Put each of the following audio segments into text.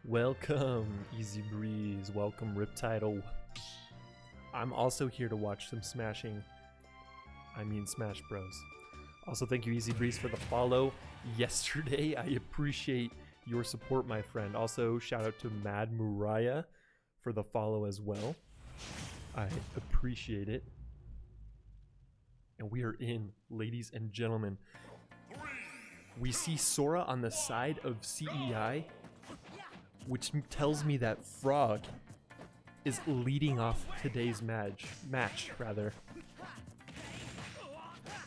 Welcome, Easy Breeze. Welcome, Riptidal. I'm also here to watch some smashing. I mean, Smash Bros. Also, thank you, Easy Breeze, for the follow yesterday. I appreciate your support, my friend. Also, shout out to Mad Mariah for the follow as well. I appreciate it. And we are in, ladies and gentlemen. We see Sora on the side of CEI, which tells me that Frog is leading off today's match.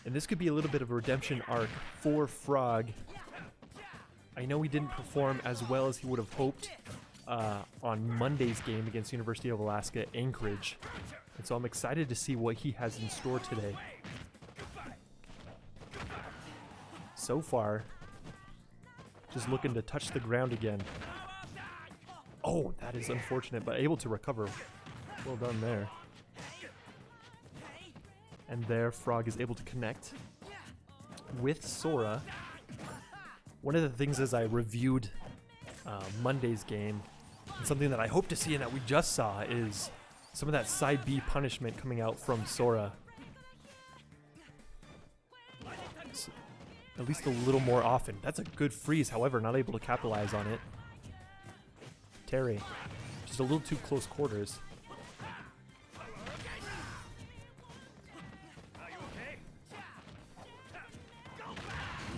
And this could be a little bit of a redemption arc for Frog. I know he didn't perform as well as he would have hoped on Monday's game against University of Alaska Anchorage. And so I'm excited to see what he has in store today. So far, just looking to touch the ground again. Oh, that is unfortunate, but able to recover. Well done there. And there, Frog is able to connect with Sora. One of the things as I reviewed Monday's game, and something that I hope to see and that we just saw, is some of that side B punishment coming out from Sora. So, at least a little more often. That's a good freeze, however, not able to capitalize on it. Terry, just a little too close quarters.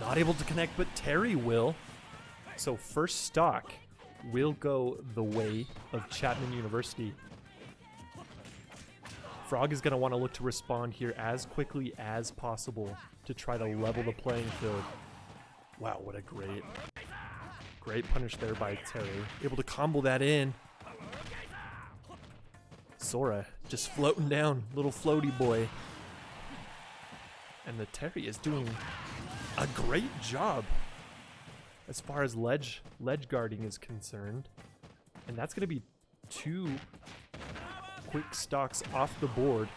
Not able to connect, but Terry will. So first stock will go the way of Chapman University. Frog is going to want to look to respond here as quickly as possible to try to level the playing field. Wow, what a great punish there by Terry. Able to combo that in. Sora just floating down, little floaty boy. And the Terry is doing a great job as far as ledge guarding is concerned. And that's going to be 2 quick stocks off the board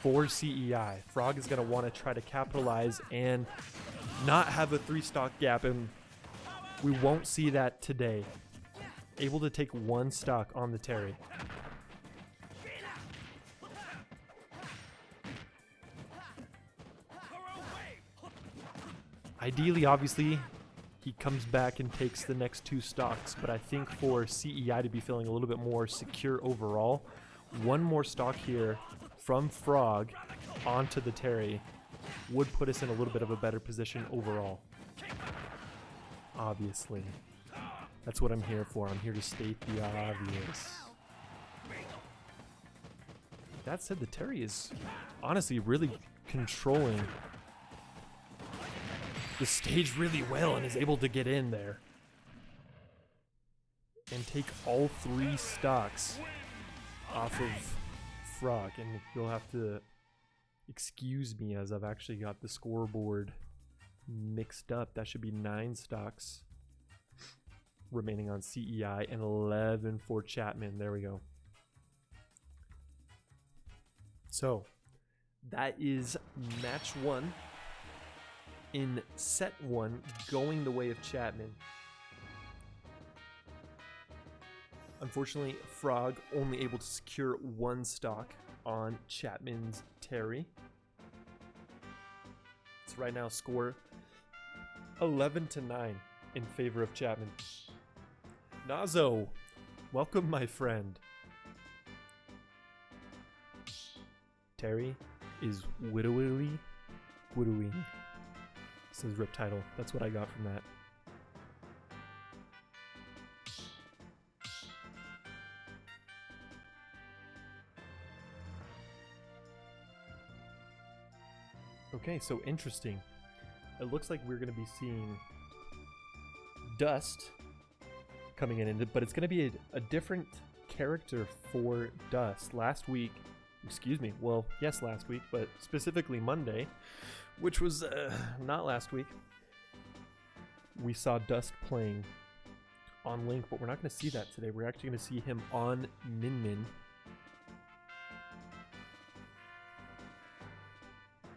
for CEI. Frog is going to want to try to capitalize and not have a 3-stock gap, and we won't see that today. Able to take 1 stock on the Terry. Ideally, obviously, he comes back and takes the next 2 stocks, but I think for CEI to be feeling a little bit more secure overall, 1 more stock here from Frog onto the Terry would put us in a little bit of a better position overall. Obviously. That's what I'm here for. I'm here to state the obvious. That said, the Terry is honestly really controlling the stage really well and is able to get in there and take all 3 stocks off of Frog. And you'll have to excuse me as I've actually got the scoreboard mixed up. That should be 9 stocks remaining on CEI and 11 for Chapman. There we go. So that is match 1 in set 1 going the way of Chapman. Unfortunately, Frog only able to secure 1 stock on Chapman's Terry. So right now score 11-9 in favor of Chapman. Nazo, welcome, my friend. Terry is widowing, says Riptidal. That's what I got from that. Okay, so interesting. It looks like we're going to be seeing Dust coming in, but it's going to be a different character for Dust. Last week, last week, but specifically Monday, which was not last week, we saw Dust playing on Link, but we're not going to see that today. We're actually going to see him on Min Min.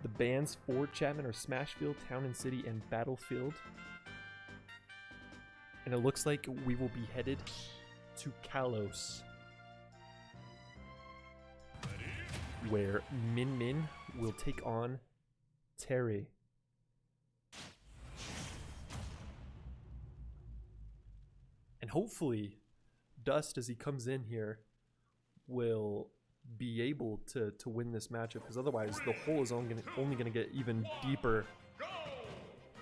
The bans for Chapman are Smashfield, Town and City, and Battlefield. And it looks like we will be headed to Kalos, where Min Min will take on Terry. And hopefully, Dust, as he comes in here, will be able to win this matchup, because otherwise the hole is only going to get even deeper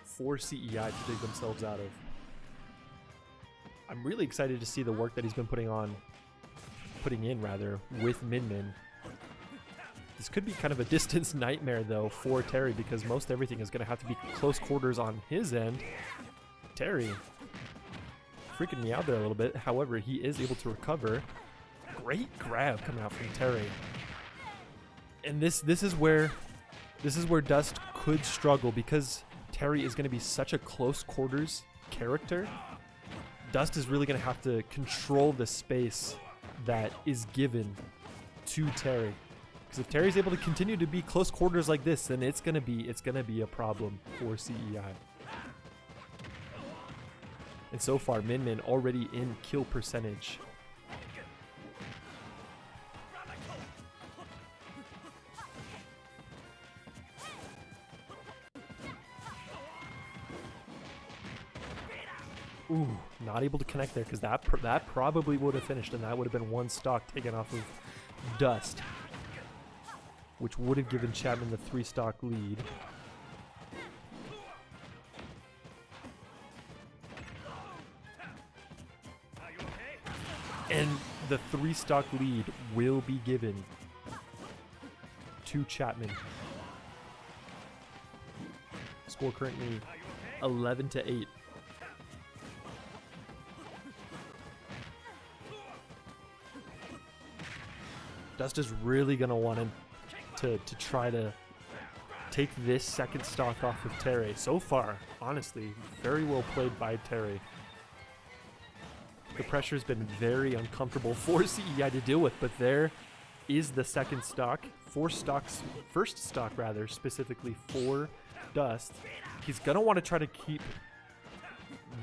for CEI to dig themselves out of. I'm really excited to see the work that he's been putting in with Min Min. This could be kind of a distance nightmare though for Terry, because most everything is going to have to be close quarters on his end. Terry freaking me out there a little bit. However, he is able to recover. Great grab coming out from Terry. And this is where Dust could struggle, because Terry is going to be such a close quarters character. Dust is really going to have to control the space that is given to Terry. Because if Terry's able to continue to be close quarters like this, then it's gonna be a problem for CEI. And so far, Min Min already in kill percentage. Ooh, not able to connect there, because that probably would have finished, and that would have been one stock taken off of Dust, which would have given Chapman the 3-stock lead. And the 3-stock lead will be given to Chapman. Score currently 11-8. Dust is really going to want him to try to take this second stock off of Terry. So far, honestly, very well played by Terry. The pressure's been very uncomfortable for CEI to deal with, but there is the second stock. First stock rather, specifically for Dust. He's going to want to try to keep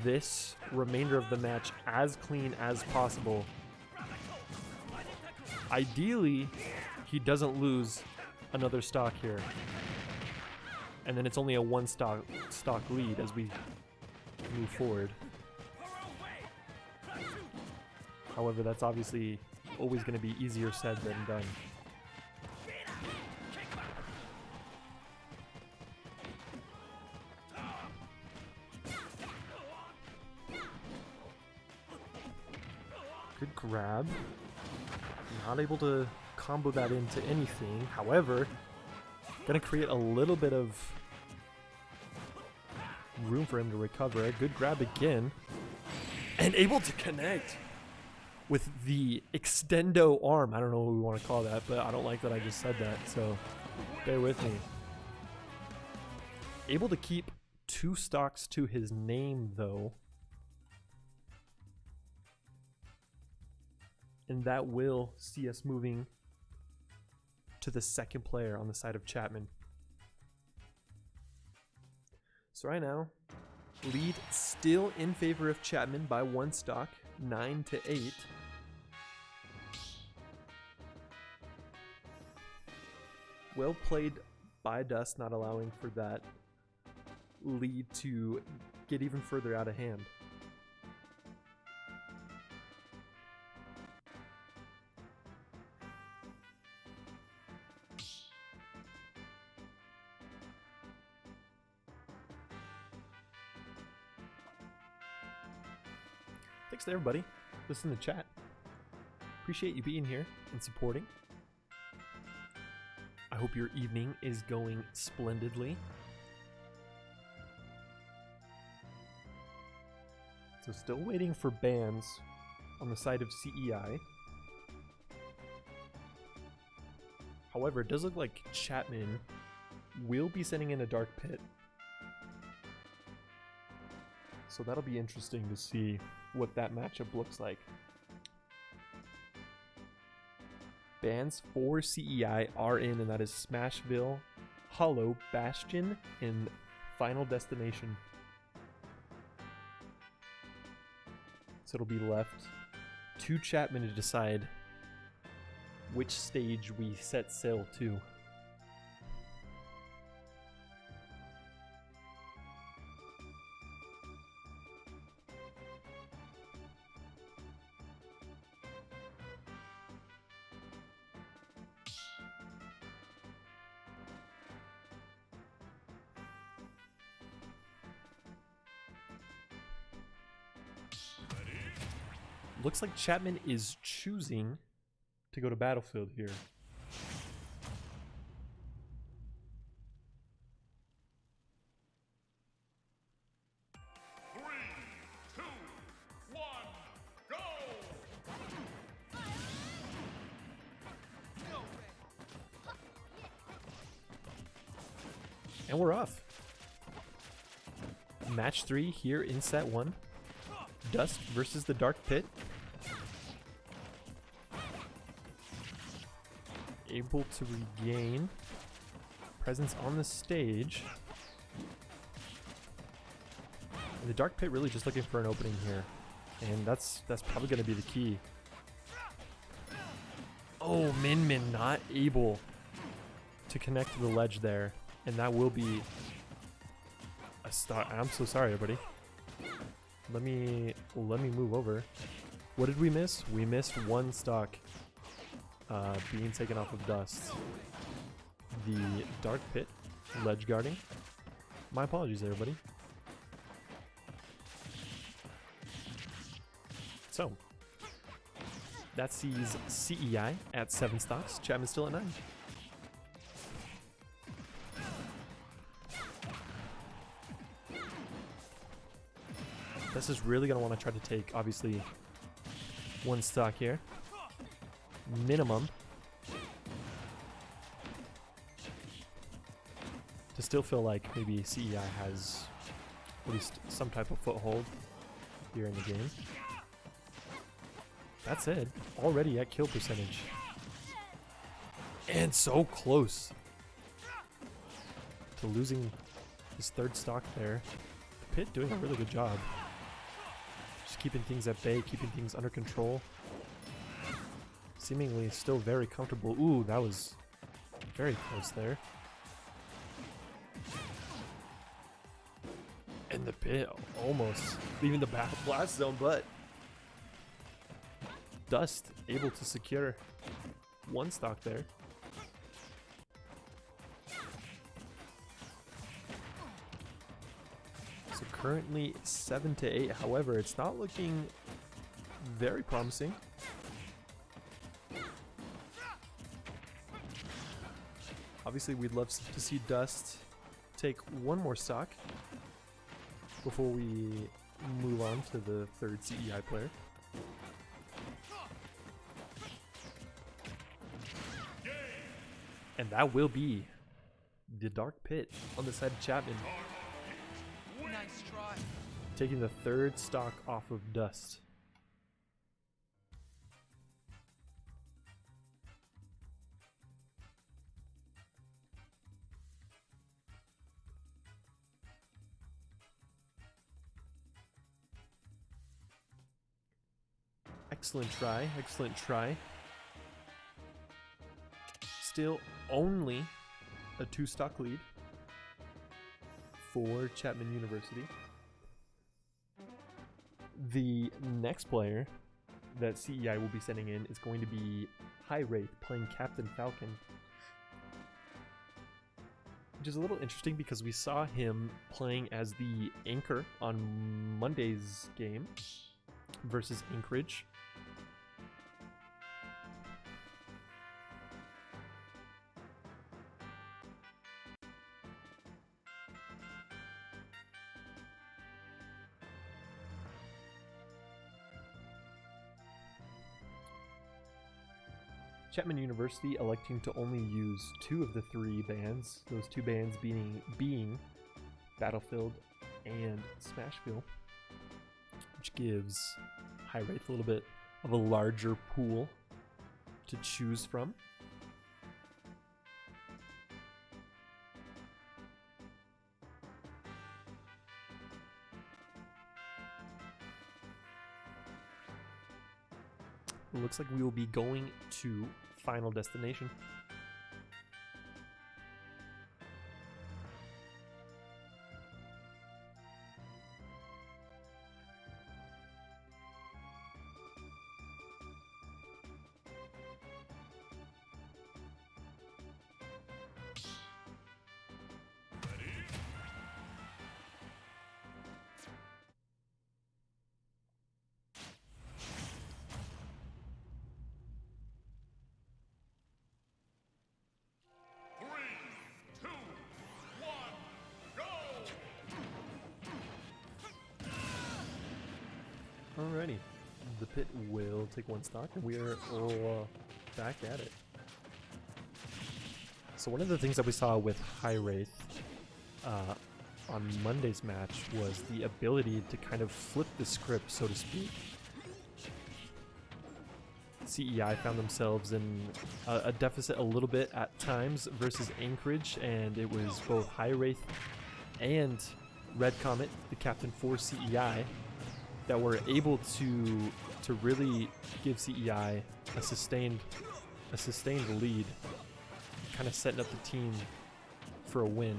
this remainder of the match as clean as possible. Ideally, he doesn't lose another stock here. And then it's only a 1-stock lead as we move forward. However, that's obviously always going to be easier said than done. Good grab. Not able to combo that into anything. However, gonna create a little bit of room for him to recover. A good grab again. And able to connect with the extendo arm. I don't know what we want to call that, but I don't like that I just said that, so bear with me. Able to keep 2 stocks to his name, though. And that will see us moving to the second player on the side of Chapman. So right now, lead still in favor of Chapman by 1 stock, 9-8. Well played by Dust, not allowing for that lead to get even further out of hand. Thanks to everybody listening to chat. Appreciate you being here and supporting. I hope your evening is going splendidly. So still waiting for bans on the side of CEI. However, it does look like Chapman will be sending in a Dark Pit. So that'll be interesting to see what that matchup looks like. Bans for CEI are in, and that is Smashville, Hollow, Bastion, and Final Destination. So it'll be left to Chapman to decide which stage we set sail to. Looks like Chapman is choosing to go to Battlefield here. And we're off. Match 3 here in set 1. Dust versus the Dark Pit. Able to regain presence on the stage. And the Dark Pit really just looking for an opening here. And that's probably going to be the key. Oh, Min not able to connect to the ledge there. And that will be a start. I'm so sorry, everybody. Let me move over. What did we miss? We missed one stock being taken off of Dust. The Dark Pit ledge guarding. My apologies, everybody. So that sees CEI at 7 stocks. Chapman's still at 9. This is really going to want to try to take, obviously, 1 stock here. Minimum. To still feel like maybe CEI has at least some type of foothold here in the game. That's it. Already at kill percentage. And so close to losing his 3rd stock there. Pit doing a really good job. Just keeping things at bay, keeping things under control. Seemingly still very comfortable. Ooh, that was very close there. And the Pit almost leaving the blast zone, but Dust able to secure 1 stock there. So currently 7 to 8. However, it's not looking very promising. Obviously, we'd love to see Dust take 1 more stock before we move on to the 3rd CEI player. And that will be the Dark Pit on the side of Chapman. Nice try. Taking the 3rd stock off of Dust. Excellent try, excellent try. Still only a 2 stock lead for Chapman University. The next player that CEI will be sending in is going to be High Wraith playing Captain Falcon. Which is a little interesting because we saw him playing as the anchor on Monday's game versus Anchorage. Chapman University electing to only use 2 of the 3 bands, those 2 bands being Battlefield and Smashville, which gives High Wraith a little bit of a larger pool to choose from. it looks like we will be going to Final Destination. Alrighty, the pit will take one stock, and we are all back at it. So one of the things that we saw with High Wraith on Monday's match was the ability to kind of flip the script, so to speak. CEI found themselves in a deficit a little bit at times versus Anchorage, and it was both High Wraith and Red Comet, the captain for CEI, that were able to really give CEI a sustained lead, kind of setting up the team for a win.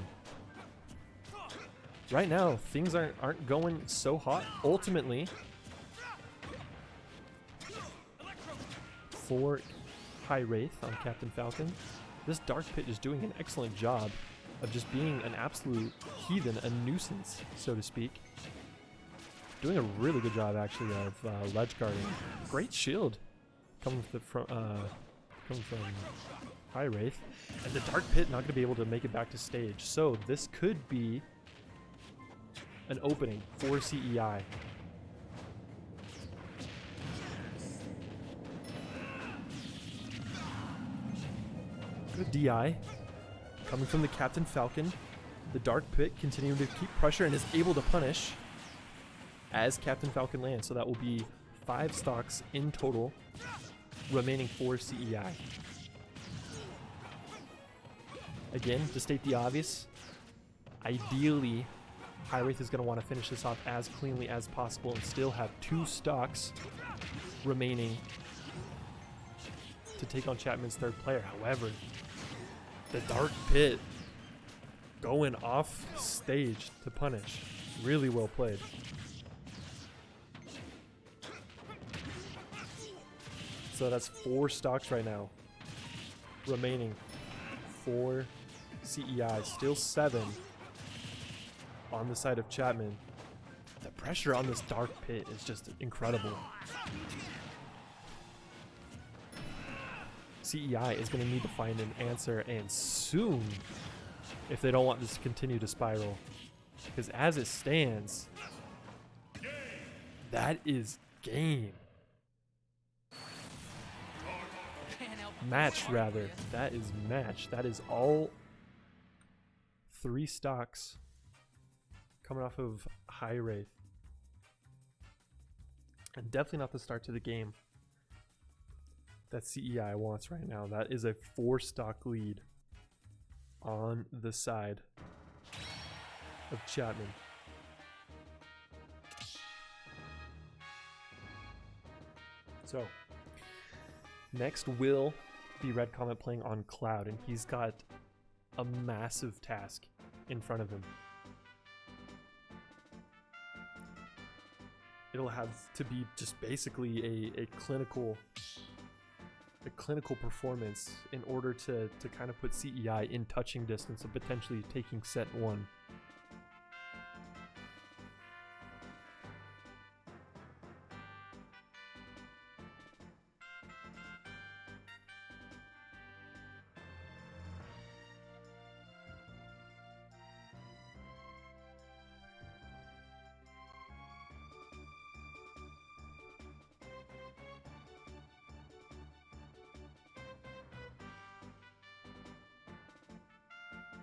Right now, things aren't going so hot. Ultimately, for High Wraith on Captain Falcon, this Dark Pit is doing an excellent job of just being an absolute heathen, a nuisance, so to speak. Doing a really good job, actually, of ledge guarding. Great shield coming from High Wraith, and the Dark Pit not going to be able to make it back to stage. So this could be an opening for CEI. Good DI coming from the Captain Falcon. The Dark Pit continuing to keep pressure and is able to punish as Captain Falcon lands. So that will be 5 stocks in total remaining for CEI. Again, to state the obvious, ideally High Wraith is going to want to finish this off as cleanly as possible and still have 2 stocks remaining to take on Chapman's 3rd player. However, the Dark Pit going off stage to punish. Really well played. So that's 4 stocks right now remaining for CEI. Still 7 on the side of Chapman. The pressure on this Dark Pit is just incredible. CEI is going to need to find an answer, and soon, if they don't want this to continue to spiral. Because as it stands, that is game. Match, rather. That is match. That is all 3 stocks coming off of High Wraith. And definitely not the start to the game that CEI wants right now. That is a 4 stock lead on the side of Chapman. So, next will be Red Comet playing on Cloud, and he's got a massive task in front of him. It'll have to be just basically a clinical performance in order to kind of put CEI in touching distance of potentially taking set 1.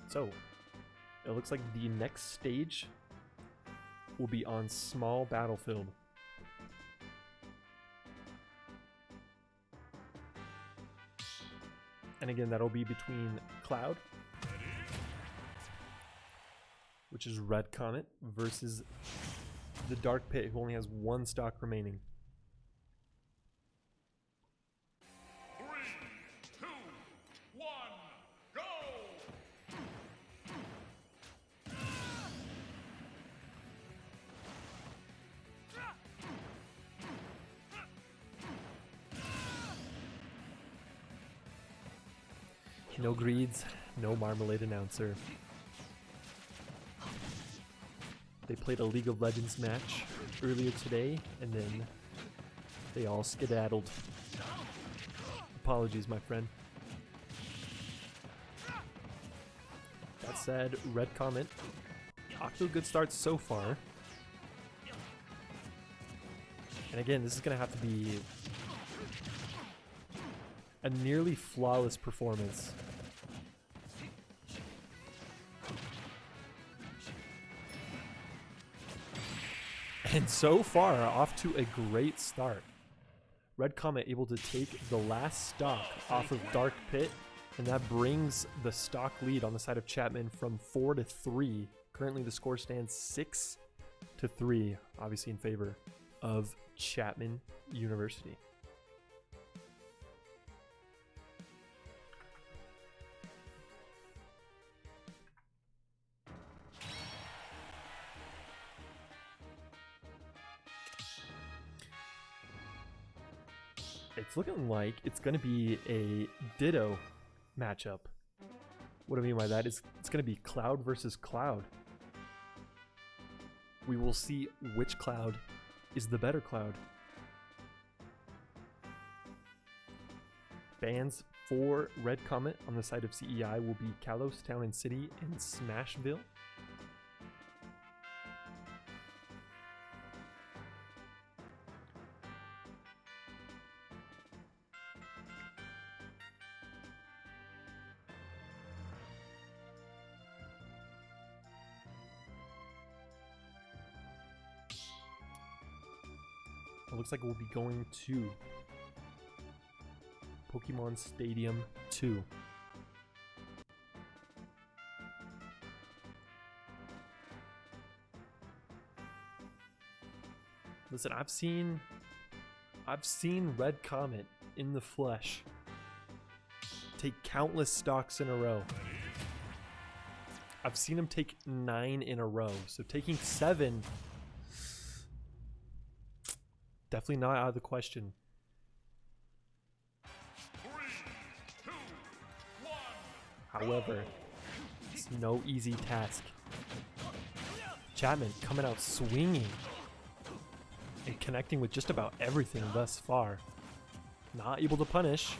So, it looks like the next stage will be on small battlefield. And again, that'll be between Cloud, which is Red Comet, versus the Dark Pit, who only has 1 stock remaining. No greeds, no marmalade announcer. They played a League of Legends match earlier today, and then they all skedaddled. Apologies, my friend. That said, Red Comet, off to a good start so far. And again, this is going to have to be a nearly flawless performance. And so far, off to a great start. Red Comet able to take the last stock off of Dark Pit, and that brings the stock lead on the side of Chapman from 4-3. Currently the score stands 6-3, obviously in favor of Chapman University. It's looking like it's going to be a Ditto matchup. What I mean by that is it's going to be Cloud versus Cloud. We will see which Cloud is the better Cloud. Bans for Red Comet on the side of CEI will be Kalos, Town and City, and Smashville. It looks like we'll be going to Pokemon Stadium 2. Listen, I've seen Red Comet in the flesh take countless stocks in a row. I've seen him take 9 in a row, so taking 7, definitely not out of the question. 3, 2, 1. However, it's no easy task. Chapman coming out swinging and connecting with just about everything thus far. Not able to punish.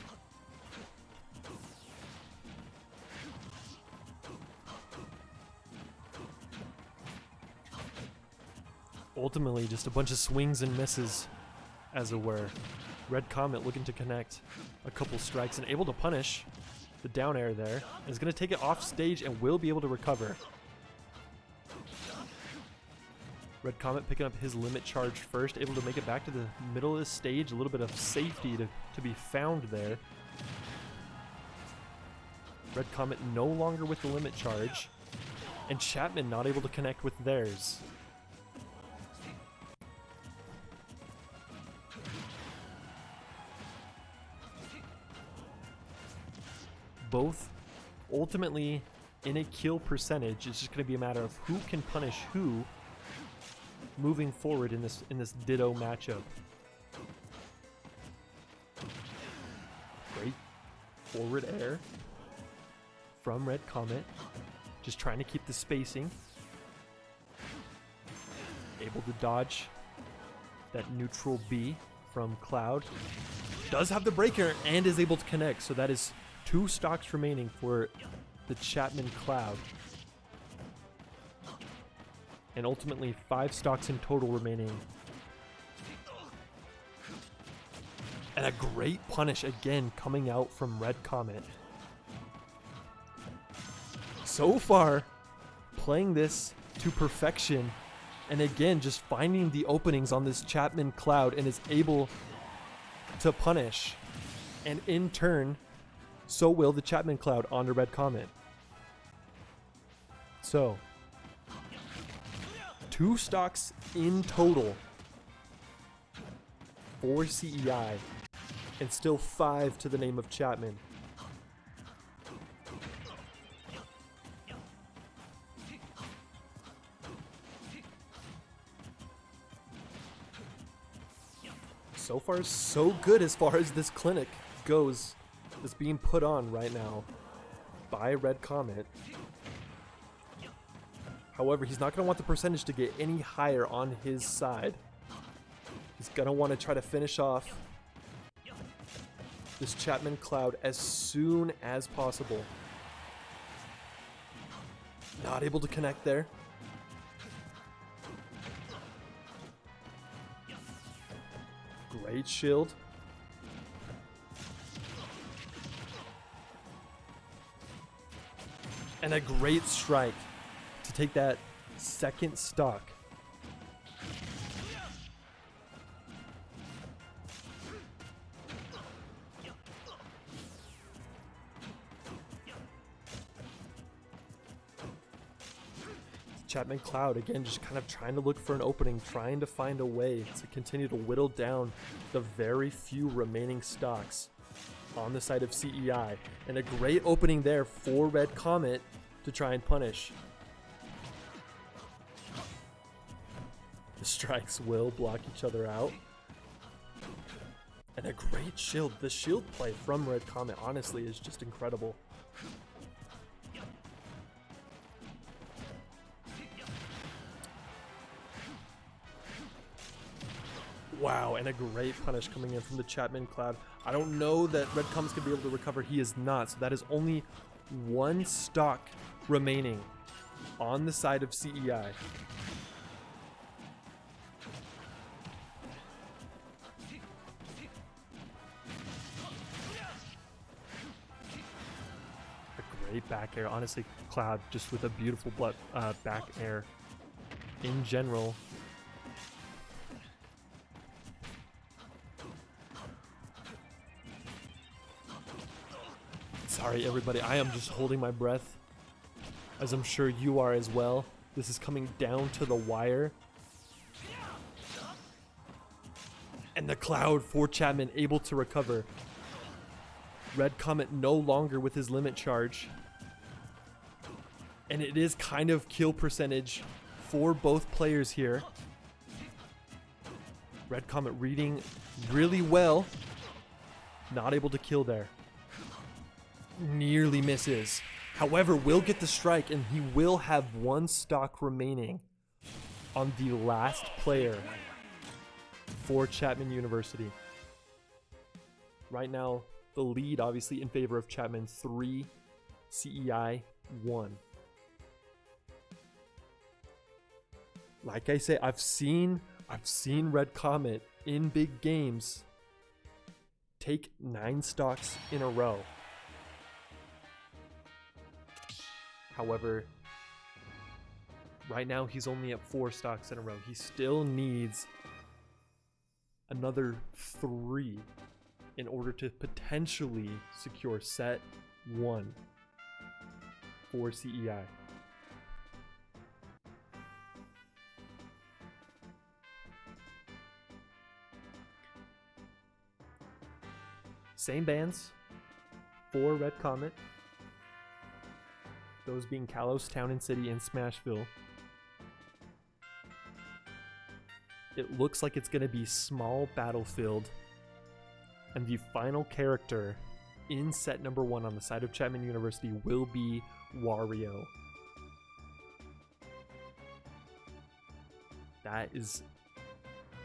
Ultimately, just a bunch of swings and misses, as it were. Red Comet looking to connect a couple strikes and able to punish the down air there. And is going to take it off stage and will be able to recover. Red Comet picking up his limit charge first, able to make it back to the middle of the stage. A little bit of safety to be found there. Red Comet no longer with the limit charge. And Chapman not able to connect with theirs. Both ultimately in a kill percentage. It's just going to be a matter of who can punish who moving forward in this Ditto matchup. Great forward air from Red Comet, just trying to keep the spacing. Able to dodge that neutral B from Cloud. Does have the breaker and is able to connect, so that is 2 stocks remaining for the Chapman Cloud. And ultimately 5 stocks in total remaining. And a great punish again coming out from Red Comet. So far, playing this to perfection. And again, just finding the openings on this Chapman Cloud and is able to punish. And in turn, so will the Chapman Cloud onto Red Comet. So, 2 stocks in total for CEI, and still 5 to the name of Chapman. So far, so good as far as this clinic goes. That's being put on right now by Red Comet. However, he's not going to want the percentage to get any higher on his side. He's going to want to try to finish off this Chapman Cloud as soon as possible. Not able to connect there. Great shield. And a great strike to take that second stock. Chapman Cloud, again, just kind of trying to look for an opening, trying to find a way to continue to whittle down the very few remaining stocks on the side of CEI. And a great opening there for Red Comet to try and punish. The strikes will block each other out. And a great shield. The shield play from Red Comet, honestly, is just incredible. Wow, and a great punish coming in from the Chapman Cloud. I don't know that Red Comet's going to be able to recover. He is not. So that is only one stock remaining on the side of CEI. A great back air. Honestly, Cloud just with a beautiful back air in general. Sorry, everybody. I am just holding my breath, as I'm sure you are as well. This is coming down to the wire. And the Cloud for Chapman able to recover. Red Comet no longer with his limit charge. And it is kind of kill percentage for both players here. Red Comet reading really well. Not able to kill there. Nearly misses. However, will get the strike, and he will have one stock remaining on the last player for Chapman University. Right now, the lead obviously in favor of Chapman, 3, CEI 1. Like I say, I've seen Red Comet in big games take 9 stocks in a row. However, right now he's only at 4 stocks in a row. He still needs another 3 in order to potentially secure set 1 for CEI. Same bands for Red Comet. Those being Kalos, Town and City, and Smashville. It looks like it's going to be Small Battlefield. And the final character in set number 1 on the side of Chapman University will be Wario. That is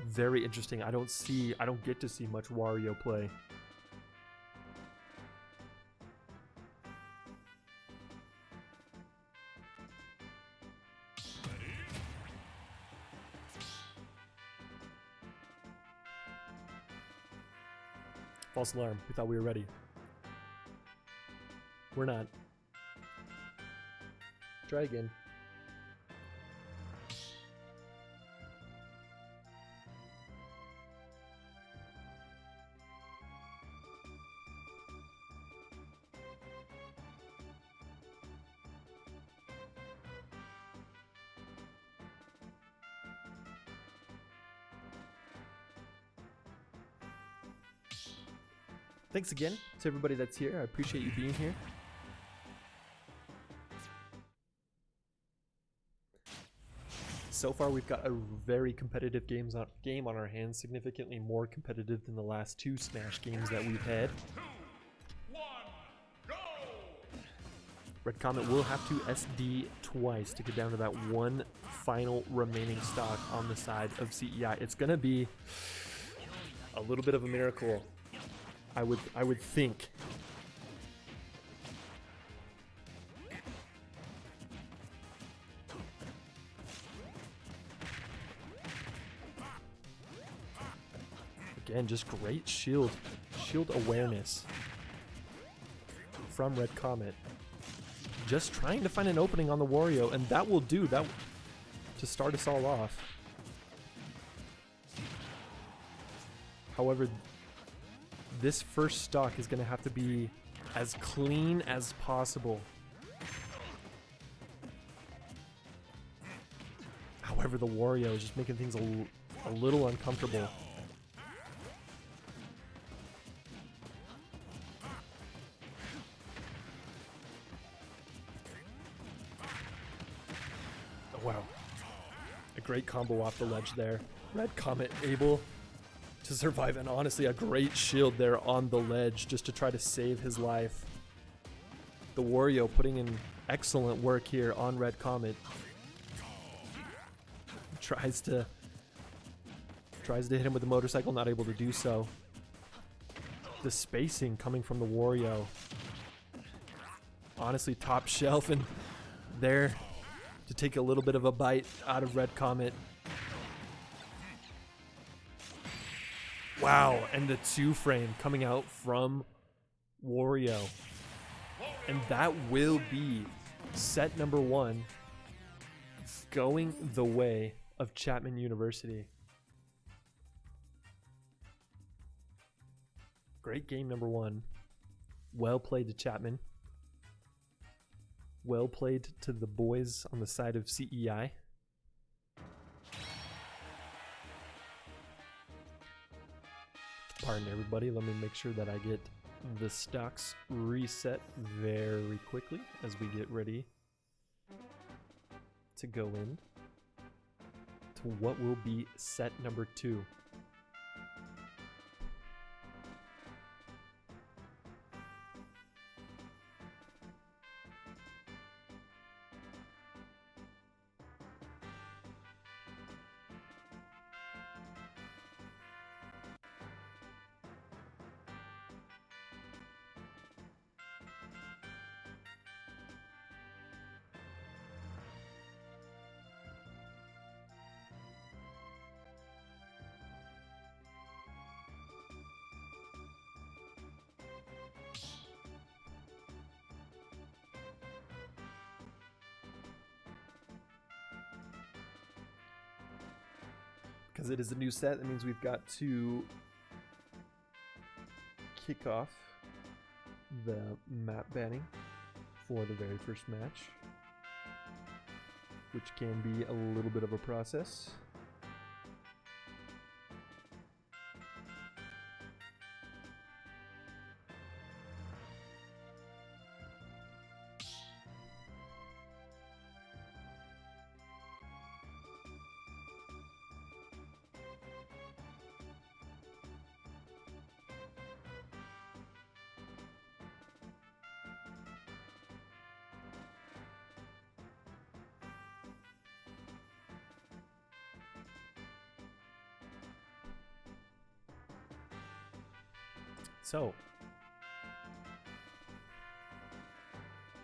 very interesting. I don't get to see much Wario play. False alarm. We thought we were ready. We're not. Try again. Thanks again to everybody that's here. I appreciate you being here. So far, we've got a very competitive game on our hands, significantly more competitive than the last 2 Smash games that we've had. 2, 1, go! Red Comet will have to SD twice to get down to that one final remaining stock on the side of CEI. It's gonna be a little bit of a miracle, I would think. Again, just great shield awareness from Red Comet. Just trying to find an opening on the Wario, and that will do that to start us all off. However, this first stock is going to have to be as clean as possible. However, the Wario is just making things a little uncomfortable. Oh, wow. A great combo off the ledge there. Red Comet able to survive, and honestly a great shield there on the ledge just to try to save his life. The Wario putting in excellent work here on Red Comet. Tries to hit him with the motorcycle, not able to do so. The spacing coming from the Wario. Honestly, top shelf, and there to take a little bit of a bite out of Red Comet. Wow, and the 2-frame coming out from Wario. And that will be set number 1 going the way of Chapman University. Great game number 1. Well played to Chapman. Well played to the boys on the side of CEI. Pardon everybody, let me make sure that I get the stocks reset very quickly as we get ready to go in to what will be set number 2. Because it is a new set, that means we've got to kick off the map banning for the very first match, which can be a little bit of a process. So,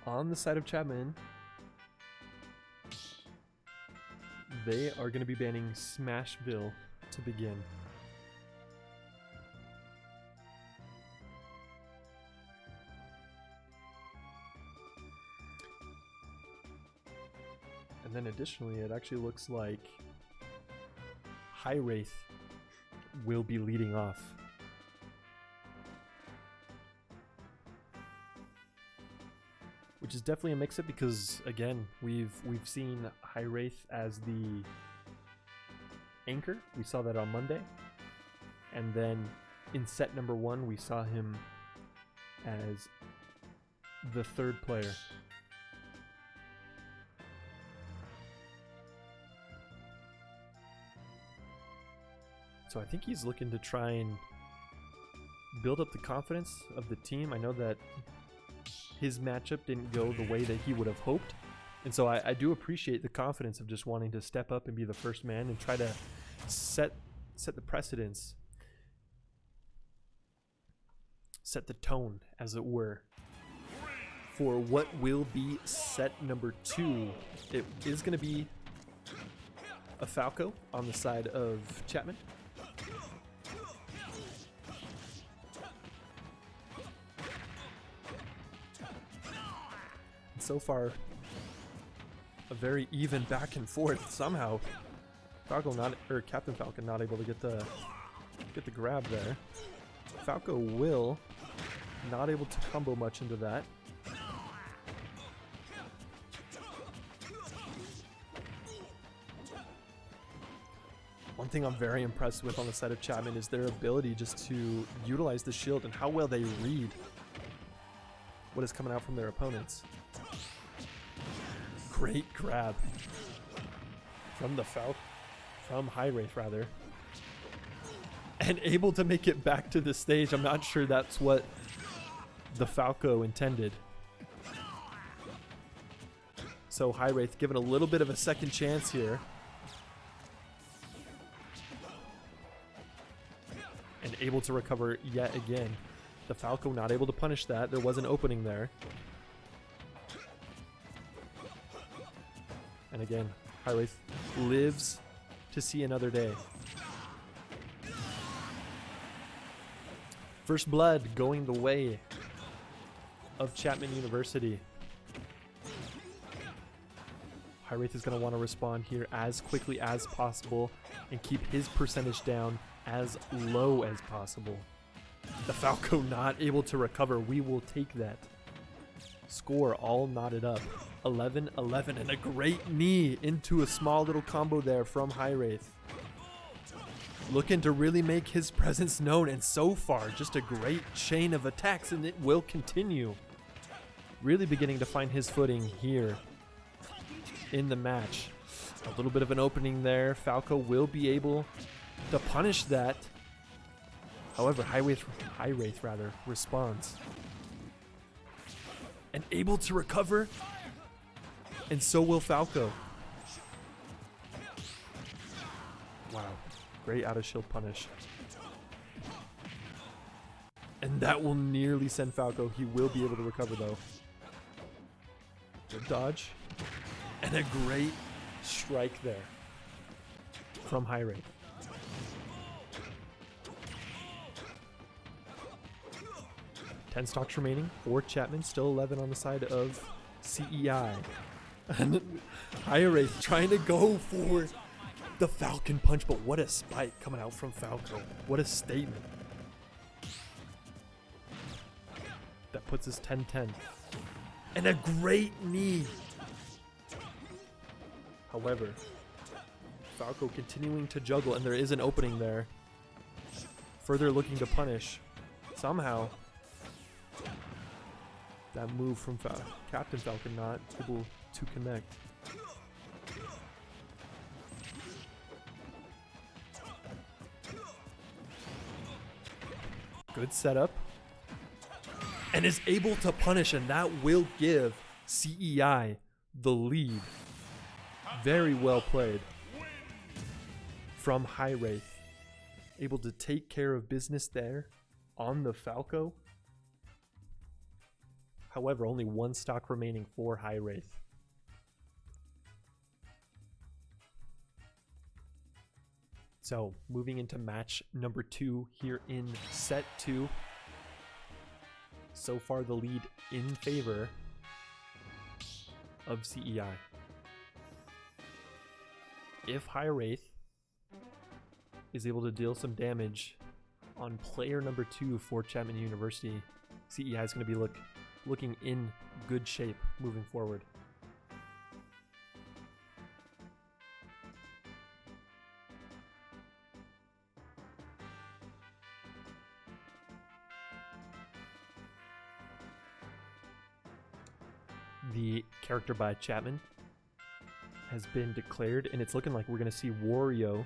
on the side of Chapman, they are going to be banning Smashville to begin. And then additionally, it actually looks like High Wraith will be leading off. Which is definitely a mix-up because, again, we've seen High Wraith as the anchor. We saw that on Monday. And then in set number 1, we saw him as the third player. So I think he's looking to try and build up the confidence of the team. I know that his matchup didn't go the way that he would have hoped. And so I do appreciate the confidence of just wanting to step up and be the first man and try to set the precedence, set the tone, as it were, for what will be set number 2. It is going to be a Falco on the side of Chapman. And so far, a very even back and forth. Somehow, Captain Falcon not able to get the grab there. Falco will not able to combo much into that. One thing I'm very impressed with on the side of Chapman is their ability just to utilize the shield and how well they read what is coming out from their opponents. Great grab from from High Wraith rather, and able to make it back to the stage. I'm not sure that's what the Falco intended. So High Wraith given a little bit of a second chance here, and able to recover yet again. The Falco not able to punish that. There was an opening there. And again, High Wraith lives to see another day. First blood going the way of Chapman University. High Wraith is going to want to respond here as quickly as possible and keep his percentage down as low as possible. The Falco not able to recover. We will take that. Score all knotted up. 11-11, and a great knee into a small little combo there from High Wraith. Looking to really make his presence known, and so far just a great chain of attacks, and it will continue. Really beginning to find his footing here in the match. A little bit of an opening there. Falco will be able to punish that. However, High Wraith responds. And able to recover. And so will Falco. Wow. Great out of shield punish. And that will nearly send Falco. He will be able to recover though. Good dodge. And a great strike there from High Wraith. Ten stocks remaining for Chapman. Still 11 on the side of CEI. And High Wraith trying to go for the Falcon Punch, but what a spike coming out from Falco. What a statement. That puts us 10-10. And a great knee. However, Falco continuing to juggle, and there is an opening there. Further looking to punish. Somehow, that move from Captain Falcon not able to connect. Good setup. And is able to punish, and that will give CEI the lead. Very well played from High Wraith. Able to take care of business there on the Falco. However, only one stock remaining for High Wraith. So, moving into match number 2 here in set 2. So far, the lead in favor of CEI. If High Wraith is able to deal some damage on player number 2 for Chapman University, CEI is going to be looking in good shape moving forward. The character by Chapman has been declared, and it's looking like we're going to see Wario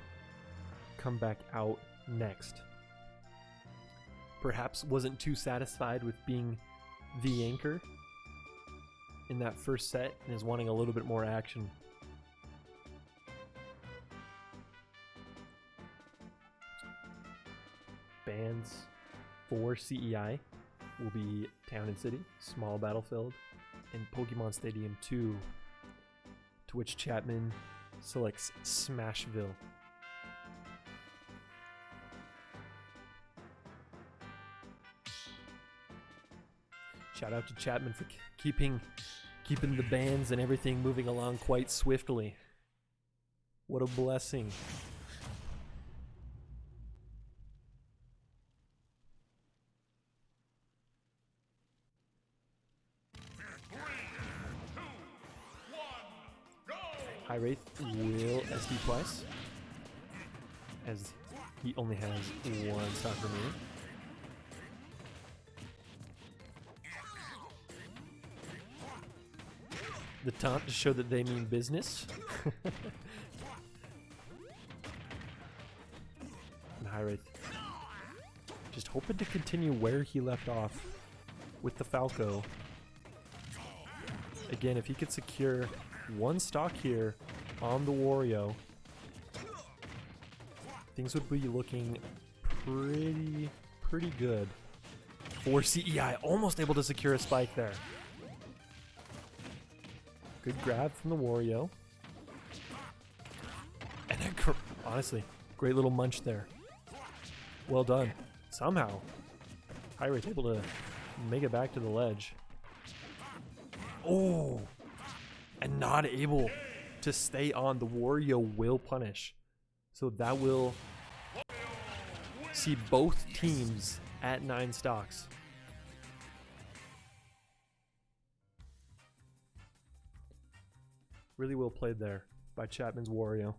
come back out next. Perhaps wasn't too satisfied with being the anchor in that first set and is wanting a little bit more action. Bands for CEI will be Town and City, Small Battlefield, and Pokemon Stadium 2, to which Chapman selects Smashville. Shout out to Chapman for keeping the bands and everything moving along quite swiftly. What a blessing. High Wraith will SD twice, as he only has one stock remaining. The taunt to show that they mean business. And High Wraith just hoping to continue where he left off with the Falco. Again, if he could secure one stock here on the Wario, things would be looking pretty good for CEI. Almost able to secure a spike there. Good grab from the Wario. And then, honestly, great little munch there. Well done. Somehow, High Wraith able to make it back to the ledge. Oh! And not able to stay on. The Wario will punish. So that will see both teams at 9 stocks. Really well played there by Chapman's Wario.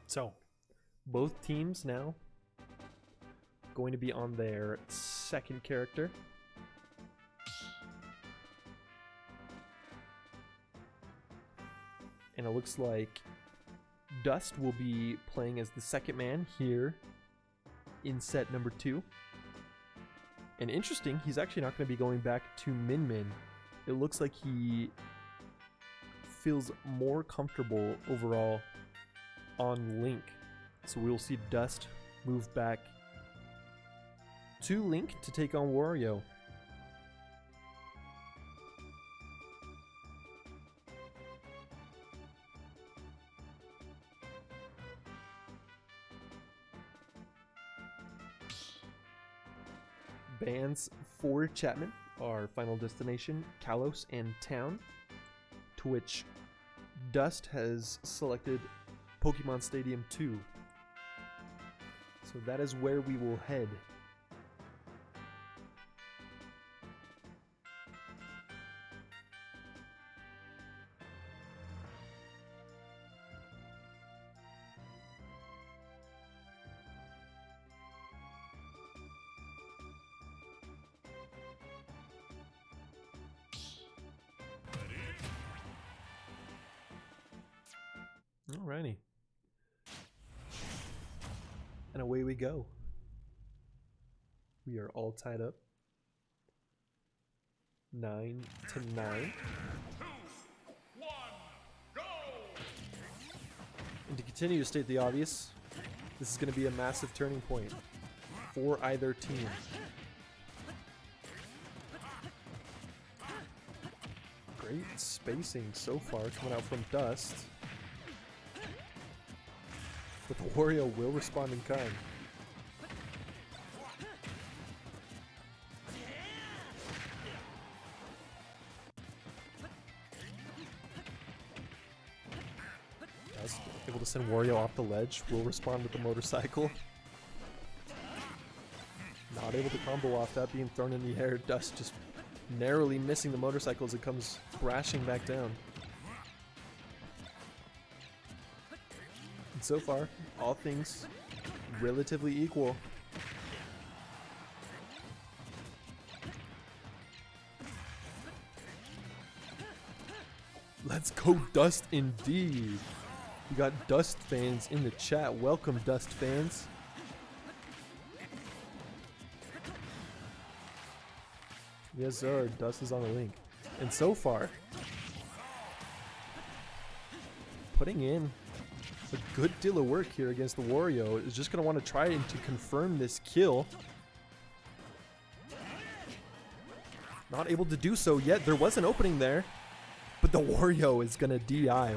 So, both teams now going to be on their second character. And it looks like Dust will be playing as the second man here in set number 2. And interesting, he's actually not going to be going back to Min Min. It looks like he feels more comfortable overall on Link. So we will see Dust move back to Link to take on Wario. Bands for Chapman are Final Destination, Kalos, and Town, to which Dust has selected Pokemon Stadium 2. So that is where we will head. Alrighty. And away we go. We are all tied up. 9-9. 2, 1, go! And to continue to state the obvious, this is going to be a massive turning point for either team. Great spacing so far coming out from Dust. But the Wario will respond in kind. Dust able to send Wario off the ledge. Will respond with the motorcycle. Not able to combo off that being thrown in the air. Dust just narrowly missing the motorcycle as it comes crashing back down. And so far, all things relatively equal. Let's go Dust indeed. We got Dust fans in the chat. Welcome, Dust fans. Yes, sir. Dust is on the link. And so far, putting in a good deal of work here against the Wario. Is just going to want to try to confirm this kill. Not able to do so yet. There was an opening there, but the Wario is going to DI.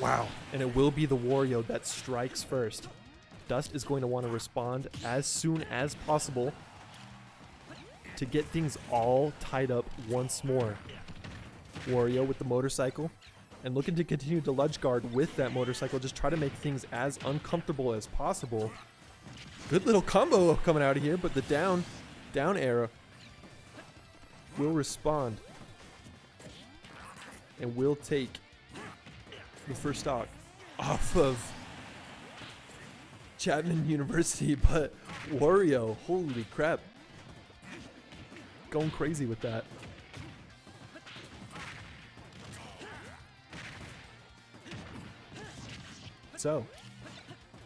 Wow, and it will be the Wario that strikes first. Dust is going to want to respond as soon as possible to get things all tied up once more. Wario with the motorcycle and looking to continue to ledge guard with that motorcycle. Just try to make things as uncomfortable as possible. Good little combo coming out of here, but the down arrow will respond and will take the first stock off of Chapman University, but Wario, holy crap, going crazy with that. So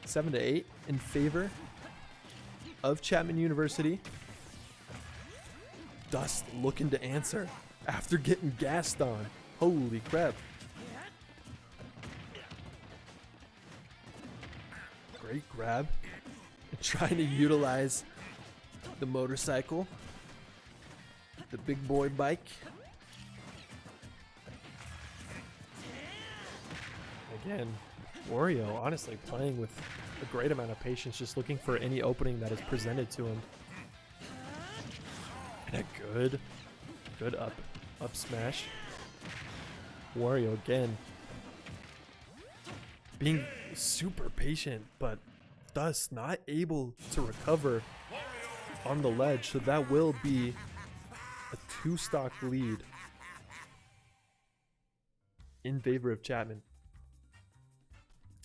7-8 in favor of Chapman University. Dust looking to answer after getting gassed on. Holy crap. Great grab. Trying to utilize the motorcycle. The big boy bike. Again, Wario honestly playing with a great amount of patience, just looking for any opening that is presented to him. And a good up smash. Wario again being super patient, but thus not able to recover on the ledge, so that will be a 2-stock lead in favor of Chapman.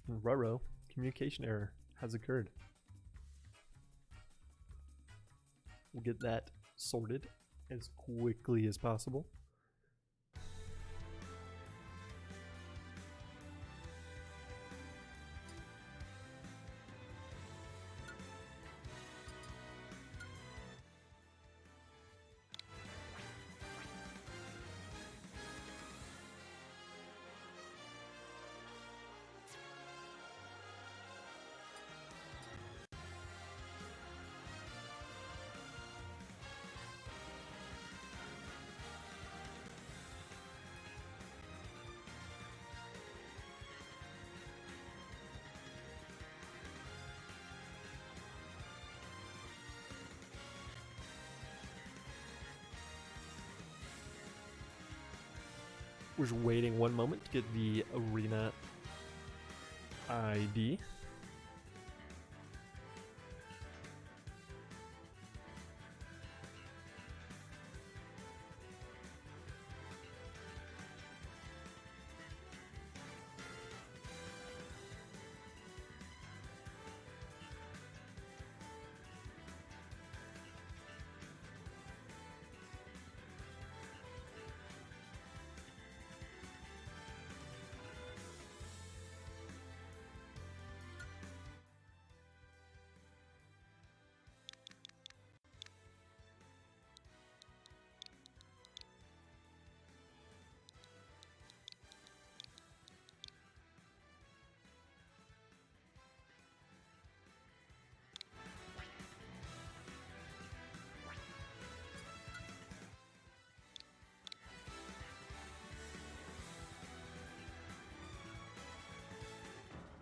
And Ruro, communication error has occurred. We'll get that sorted as quickly as possible. We're just waiting one moment to get the arena ID.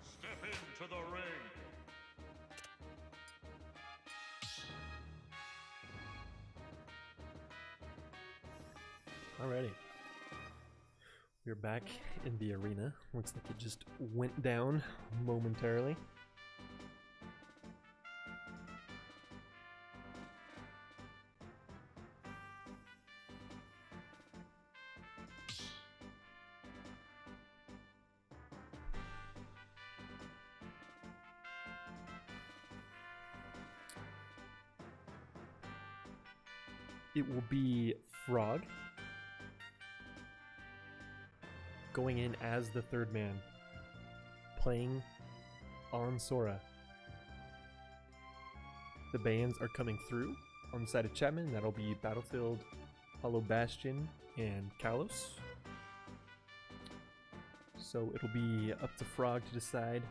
Step into the ring. Alrighty. We're back in the arena. Looks like it just went down momentarily. it will be Frog going in as the third man, playing on Sora. The bands are coming through on the side of Chapman. That'll be Battlefield, Hollow Bastion, and Kalos. So it'll be up to Frog to decide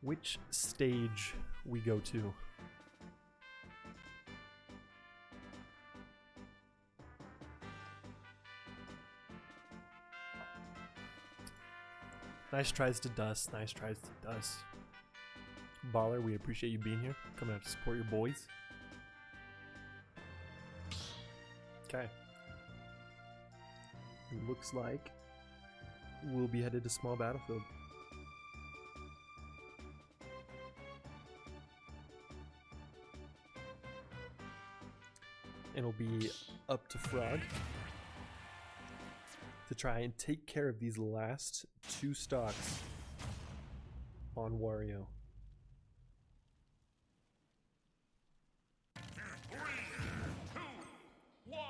which stage we go to. Nice tries to Dust. Nice tries to Dust. Baller, we appreciate you being here. Coming out to support your boys. Okay. It looks like we'll be headed to Small Battlefield. And it'll be up to Frog to try and take care of these last two stocks on Wario. 3, 2, 1,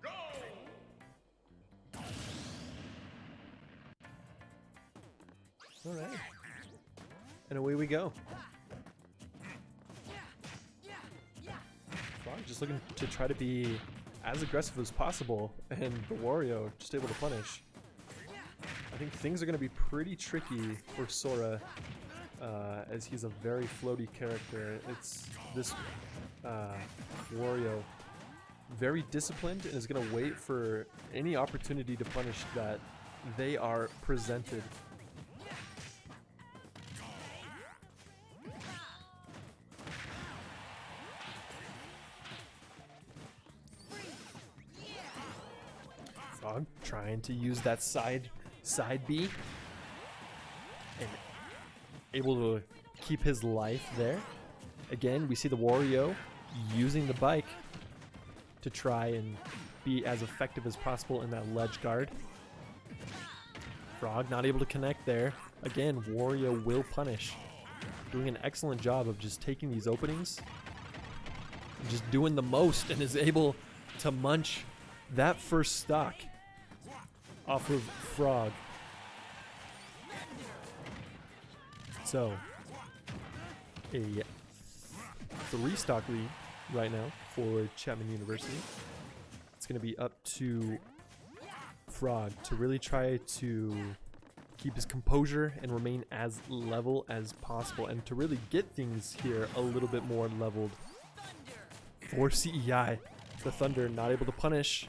go! All right. And away we go. Frog just looking to try to be as aggressive as possible, and the Wario just able to punish. I think things are going to be pretty tricky for Sora, as he's a very floaty character. It's this Wario, very disciplined, and is going to wait for any opportunity to punish that they are presented. Frog trying to use that side B and able to keep his life there. Again, we see the Wario using the bike to try and be as effective as possible in that ledge guard. Frog not able to connect there. Again, Wario will punish. Doing an excellent job of just taking these openings and just doing the most, and is able to munch that first stock off of Frog. So, a 3-stock lead right now for Chapman University. It's going to be up to Frog to really try to keep his composure and remain as level as possible, and to really get things here a little bit more leveled for CEI. The Thunder not able to punish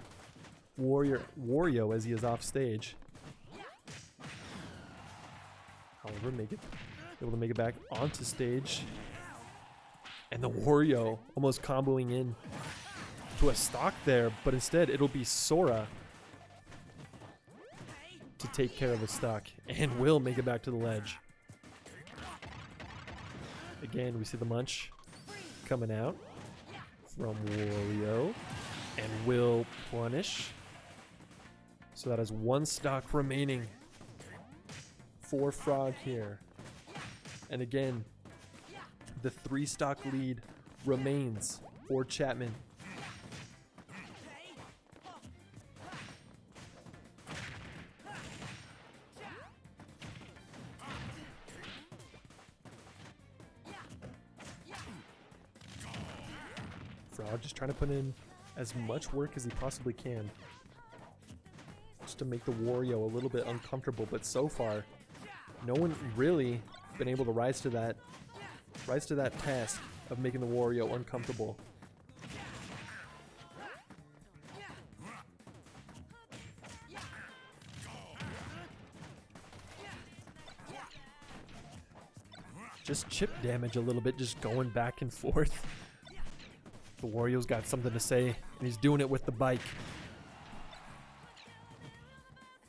Wario as he is off stage. However, able to make it back onto stage. And the Wario almost comboing in to a stock there, but instead it'll be Sora to take care of a stock, and will make it back to the ledge. Again, we see the munch coming out from Wario, and will punish. So that is 1 stock remaining for Frog here. And again, the 3-stock lead remains for Chapman. Frog just trying to put in as much work as he possibly can, just to make the Wario a little bit uncomfortable. But so far, no one really been able to rise to that task of making the Wario uncomfortable. Just chip damage a little bit, just going back and forth. The Wario's got something to say, and he's doing it with the bike.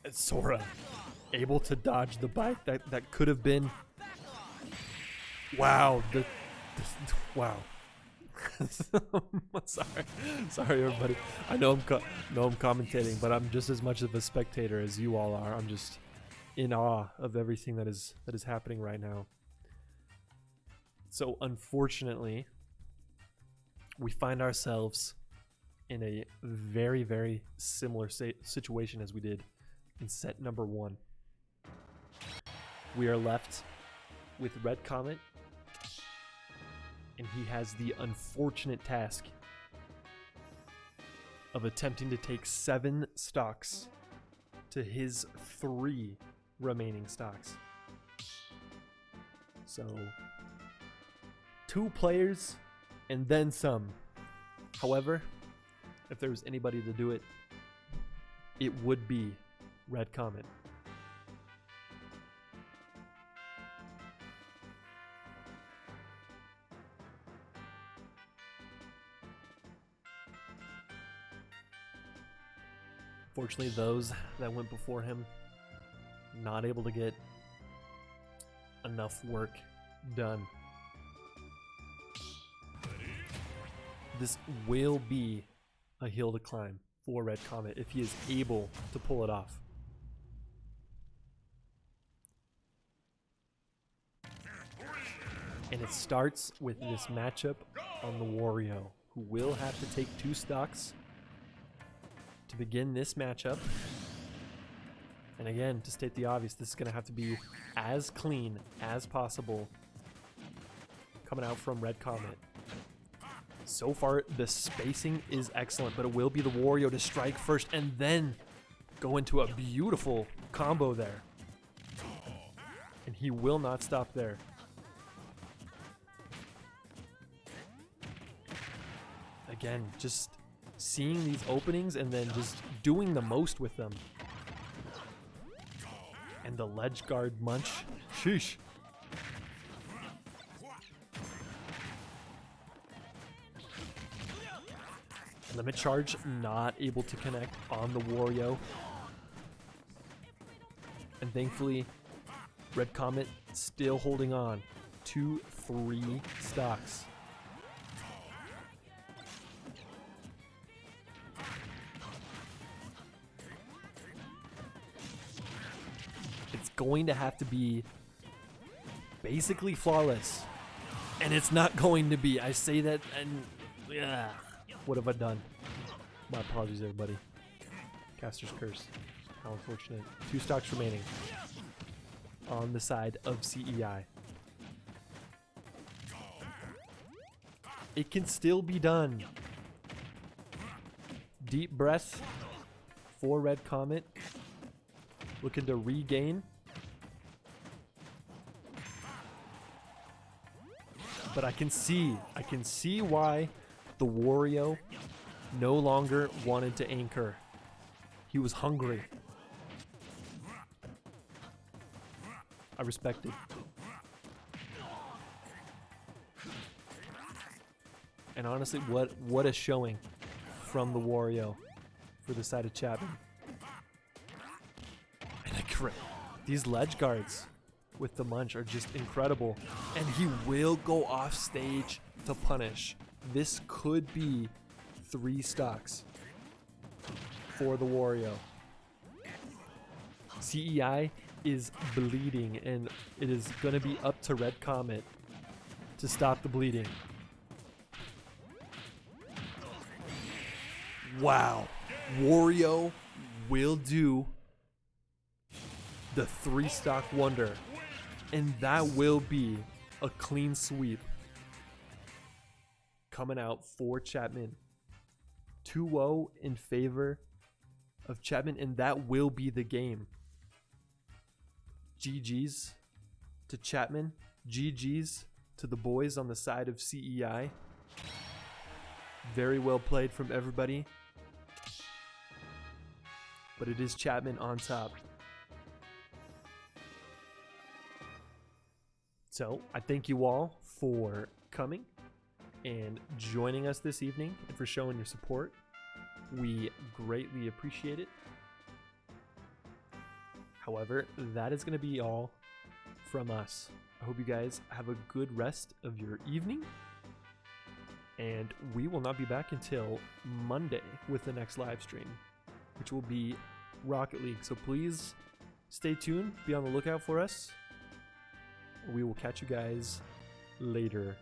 And Sora able to dodge the bike. That could have been... Wow. Wow. Sorry everybody. I know I'm commentating, but I'm just as much of a spectator as you all are. I'm just in awe of everything that is happening right now. So unfortunately, we find ourselves in a very, very similar situation as we did in set number 1. We are left with Red Comet, and he has the unfortunate task of attempting to take 7 stocks to his 3 remaining stocks. So 2 players and then some. However, if there was anybody to do it, it would be Red Comet. Fortunately, those that went before him, not able to get enough work done. This will be a hill to climb for Red Comet if he is able to pull it off. And it starts with this matchup on the Wario, who will have to take 2 stocks to begin this matchup. And again, to state the obvious, this is going to have to be as clean as possible coming out from Red Comet. So far, the spacing is excellent, but it will be the Wario to strike first and then go into a beautiful combo there. And he will not stop there. Again, just seeing these openings and then just doing the most with them. And the ledge guard munch. Sheesh. Limit charge not able to connect on the Wario. And thankfully, Red Comet still holding on to 3 stocks. It's going to have to be basically flawless. And it's not going to be. I say that and yeah. What have I done? My apologies, everybody. Caster's Curse. How unfortunate. 2 stocks remaining on the side of CEI. It can still be done. Deep breath for Red Comet. Looking to regain. But I can see why the Wario no longer wanted to anchor. He was hungry. I respect it. And honestly, what a showing from the Wario for the side of Chapman. And these ledge guards with the munch are just incredible. And he will go off stage to punish. This could be 3 stocks for the Wario. CEI is bleeding, and it is going to be up to Red Comet to stop the bleeding. Wow. Wario will do the 3 stock wonder, and that will be a clean sweep coming out for Chapman. 2-0 in favor of Chapman, and that will be the game. GG's to Chapman. GG's to the boys on the side of CEI. Very well played from everybody. But it is Chapman on top. So I thank you all for coming and joining us this evening and for showing your support. We greatly appreciate it. However, that is going to be all from us. I hope you guys have a good rest of your evening. And we will not be back until Monday with the next live stream, which will be Rocket League. So please stay tuned, be on the lookout for us. We will catch you guys later.